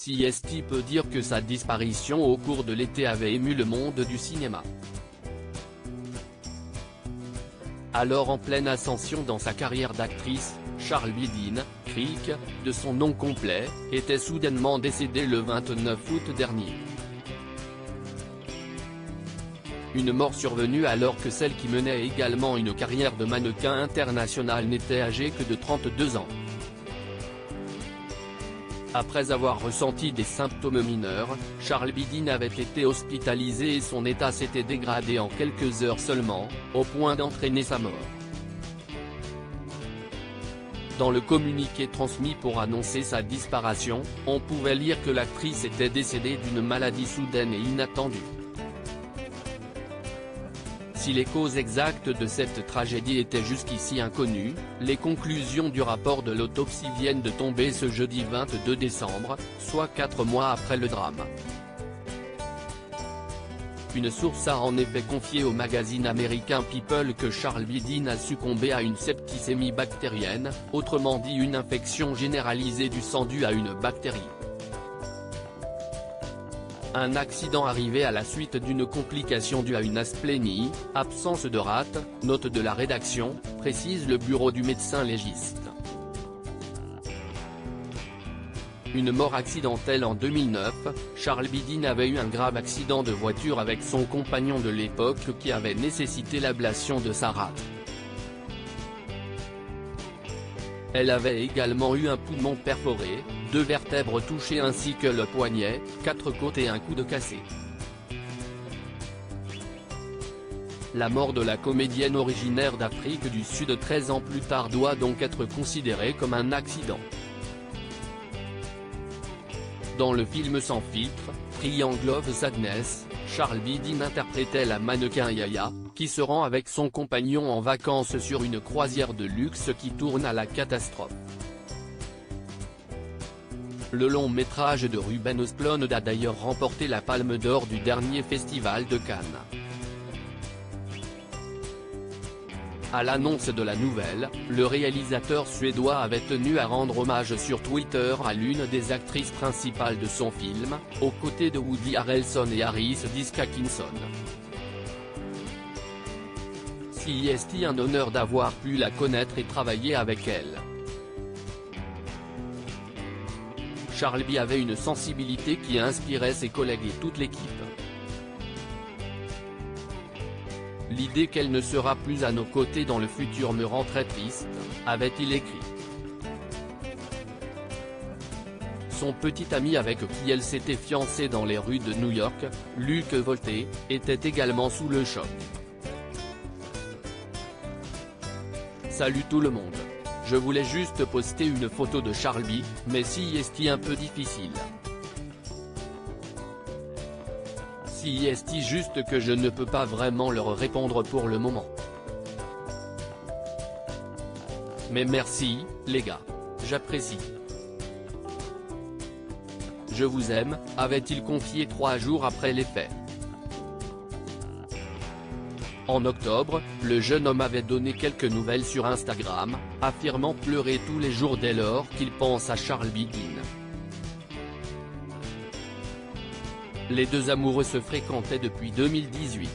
CST peut dire que sa disparition au cours de l'été avait ému le monde du cinéma. Alors en pleine ascension dans sa carrière d'actrice, Charlbi Dean, Crick, de son nom complet, était soudainement décédée le 29 août dernier. Une mort survenue alors que celle qui menait également une carrière de mannequin international n'était âgée que de 32 ans. Après avoir ressenti des symptômes mineurs, Charlbi Dean avait été hospitalisé et son état s'était dégradé en quelques heures seulement, au point d'entraîner sa mort. Dans le communiqué transmis pour annoncer sa disparition, on pouvait lire que l'actrice était décédée d'une maladie soudaine et inattendue. Si les causes exactes de cette tragédie étaient jusqu'ici inconnues, les conclusions du rapport de l'autopsie viennent de tomber ce jeudi 22 décembre, soit 4 mois après le drame. Une source a en effet confié au magazine américain People que Charlbi Dean a succombé à une septicémie bactérienne, autrement dit une infection généralisée du sang due à une bactérie. Un accident arrivé à la suite d'une complication due à une asplénie, absence de rate, note de la rédaction, précise le bureau du médecin légiste. Une mort accidentelle en 2009, Charlbi Dean avait eu un grave accident de voiture avec son compagnon de l'époque qui avait nécessité l'ablation de sa rate. Elle avait également eu un poumon perforé, 2 vertèbres touchées ainsi que le poignet, 4 côtes et un coude cassé. La mort de la comédienne originaire d'Afrique du Sud 13 ans plus tard doit donc être considérée comme un accident. Dans le film Sans filtre, Triangle of Sadness, Charlbi Dean interprétait la mannequin Yaya, qui se rend avec son compagnon en vacances sur une croisière de luxe qui tourne à la catastrophe. Le long métrage de Ruben Östlund a d'ailleurs remporté la Palme d'Or du dernier festival de Cannes. À l'annonce de la nouvelle, le réalisateur suédois avait tenu à rendre hommage sur Twitter à l'une des actrices principales de son film, aux côtés de Woody Harrelson et Harris Dickinson. CST un honneur d'avoir pu la connaître et travailler avec elle. Charlbi avait une sensibilité qui inspirait ses collègues et toute l'équipe. L'idée qu'elle ne sera plus à nos côtés dans le futur me rend très triste, avait-il écrit. Son petit ami avec qui elle s'était fiancée dans les rues de New York, Luc Volté, était également sous le choc. Salut tout le monde. Je voulais juste poster une photo de Charlbi, mais CST un peu difficile. CST juste que je ne peux pas vraiment leur répondre pour le moment. Mais merci, les gars. J'apprécie. Je vous aime, avait-il confié 3 jours après les faits. En octobre, le jeune homme avait donné quelques nouvelles sur Instagram, affirmant pleurer tous les jours dès lors qu'il pense à Charlbi Dean. Les deux amoureux se fréquentaient depuis 2018.